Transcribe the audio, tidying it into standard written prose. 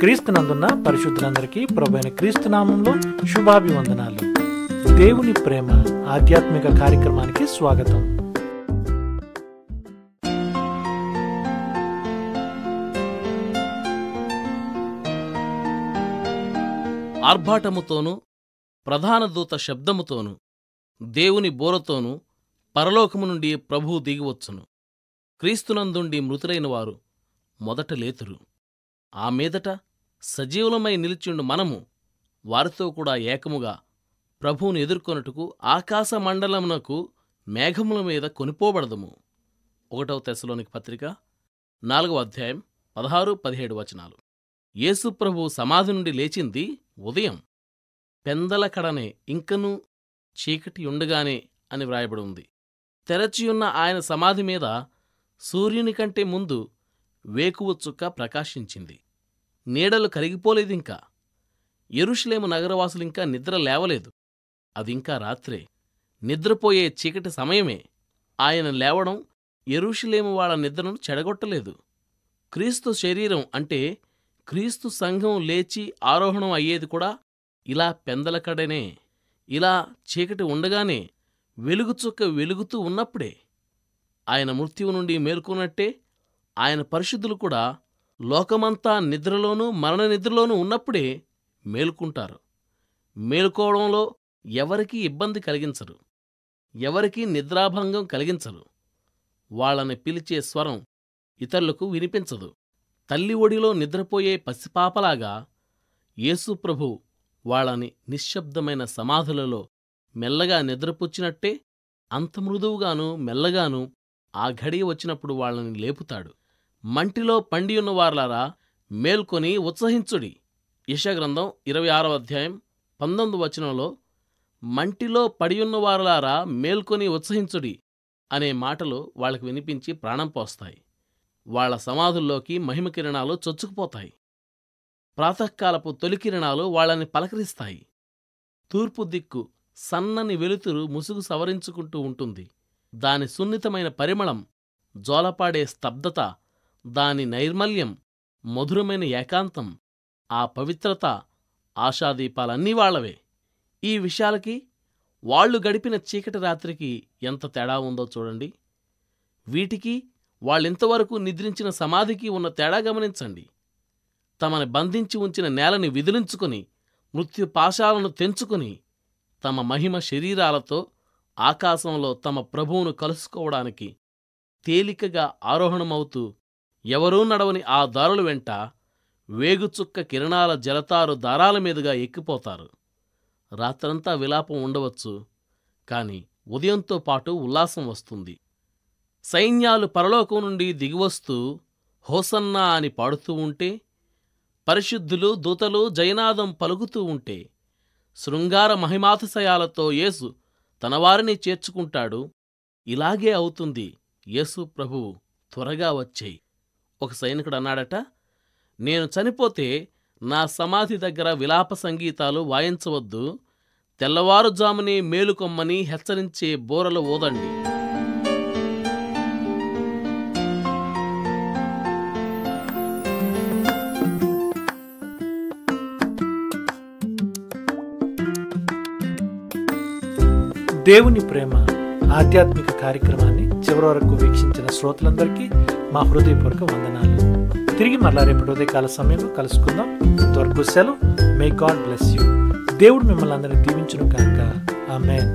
క్రీస్తునందున్న పరిశుద్ధులందరికీ ప్రభువైన క్రీస్తు నామంలో శుభాభివందనాలు. దేవుని ప్రేమ ఆధ్యాత్మిక కార్యక్రమానికి స్వాగతం. ఆర్భాటముతోనూ ప్రధాన దూత శబ్దముతోనూ దేవుని బోరతోనూ పరలోకము నుండి ప్రభువు దిగివచ్చును. క్రీస్తునందుండి మృతులైన వారు మొదట లేతురు. ఆ మీదట సజీవులమై నిలిచిండు మనము వారితో కూడా ఏకముగా ప్రభువును ఎదుర్కొనుటకు ఆకాశ మండలమునకు మేఘముల మీద కొనిపోబడదము. 1 తెస్సలోనిక పత్రిక 4వ అధ్యాయం 16-17 వచనాలు. యేసు ప్రభువు సమాధి నుండి లేచింది ఉదయం పెందల కడనే, ఇంకనూ చీకటి ఉండగానే అని వ్రాయబడి ఉంది. తెరచియున్న ఆయన సమాధి మీద సూర్యుని కంటే ముందు వేకువ చుక్క ప్రకాశించింది. నీడలు కరిగిపోలేదింకా. యెరూషలేము నగరవాసులింకా నిద్ర లేవలేదు. అదింకా రాత్రే, నిద్రపోయే చీకటి సమయమే. ఆయన లేవడం యెరూషలేము వాళ్ళ నిద్రను చెడగొట్టలేదు. క్రీస్తు శరీరం అంటే క్రీస్తు సంఘం లేచి ఆరోహణం అయ్యేది కూడా ఇలా పెందలకడనే, ఇలా చీకటి ఉండగానే, వెలుగుచుక్క వెలుగుతూ ఉన్నప్పుడే. ఆయన మృత్యువు నుండి మేల్కొన్నట్టే ఆయన పరిశుద్ధులు కూడా లోకమంతా నిద్రలోనూ మరణ నిద్రలోనూ ఉన్నప్పుడే మేలుకుంటారు. మేలుకోవడంలో ఎవరికీ ఇబ్బంది కలిగించరు, ఎవరికీ నిద్రాభంగం కలిగించరు. వాళ్ళని పిలిచే స్వరం ఇతరులకు వినిపించదు. తల్లి ఒడిలో నిద్రపోయే పసిపాపలాగా యేసు ప్రభు వాళ్ళని నిశ్శబ్దమైన సమాధులలో మెల్లగా నిద్రపుచ్చినట్టే అంత మృదువుగాను మెల్లగాను ఆ ఘడియ వచ్చినప్పుడు వాళ్ళని లేపుతాడు. మంటిలో పండియున్నవార్లారా మేల్కొని ఉత్సహించుడి. యెషయాగ్రంథం 26వ అధ్యాయం 19వ వచనంలో మంటిలో పడియున్నవారులారా మేల్కొని ఉత్సహించుడి అనే మాటలు వాళ్ళకి వినిపించి ప్రాణం పోస్తాయి. వాళ్ల సమాధుల్లోకి మహిమ కిరణాలు చొచ్చుకుపోతాయి. ప్రాతఃకాలపు తొలి కిరణాలు వాళ్ళని పలకరిస్తాయి. తూర్పు దిక్కు సన్నని వెలుతురు ముసుగు సవరించుకుంటూ ఉంటుంది. దాని సున్నితమైన పరిమళం, జోలపాడే స్తబ్దత, దాని నైర్మల్యం, మధురమైన ఏకాంతం, ఆ పవిత్రత, ఆశాదీపాలన్నీ వాళ్లవే. ఈ విషయాలకి వాళ్లు గడిపిన చీకటి రాత్రికి ఎంత తేడా ఉందో చూడండి. వీటికి వాళ్ళింతవరకు నిద్రించిన సమాధికి ఉన్న తేడా గమనించండి. తమని బంధించి ఉంచిన నేలని విదిలించుకుని, మృత్యుపాశాలను తెంచుకుని, తమ మహిమ శరీరాలతో ఆకాశంలో తమ ప్రభువును కలుసుకోవడానికి తేలికగా ఆరోహణమవుతూ ఎవరూ నడవని ఆ దారుల వెంట వేగుచుక్క కిరణాల జలతారు దారాల మీదుగా ఎక్కిపోతారు. రాత్రంతా విలాపం ఉండవచ్చు, కాని ఉదయంతో పాటు ఉల్లాసం వస్తుంది. సైన్యాలు పరలోకం నుండి దిగివస్తూ హోసన్నా అని పాడుతూ ఉంటే, పరిశుద్ధులు దూతలు జయనాదం పలుకుతూ ఉంటే, శృంగార మహిమాతిశయాలతో యేసు తనవారిని చేర్చుకుంటాడు. ఇలాగే అవుతుంది. యేసు ప్రభువు త్వరగా వచ్చేయి. ఒక సైనికుడు అన్నాడట, నేను చనిపోతే నా సమాధి దగ్గర విలాప సంగీతాలు వాయించవద్దు, తెల్లవారుజామునే మేలుకొమ్మని హెచ్చరించే బోరలు ఊదండి. దేవుని ప్రేమ ఆధ్యాత్మిక కార్యక్రమాన్ని చివరి వరకు వీక్షించిన శ్రోతలందరికీ మా హృదయపూర్వక వందనాలు. తిరిగి మరలా రేపటి ఉదయకాల సమయంలో కలుసుకుందాం. అంతవరకు సెలవు. May God bless you. దేవుడు మిమ్మల్ని అందరినీ దీవించును గాక. ఆమేన్.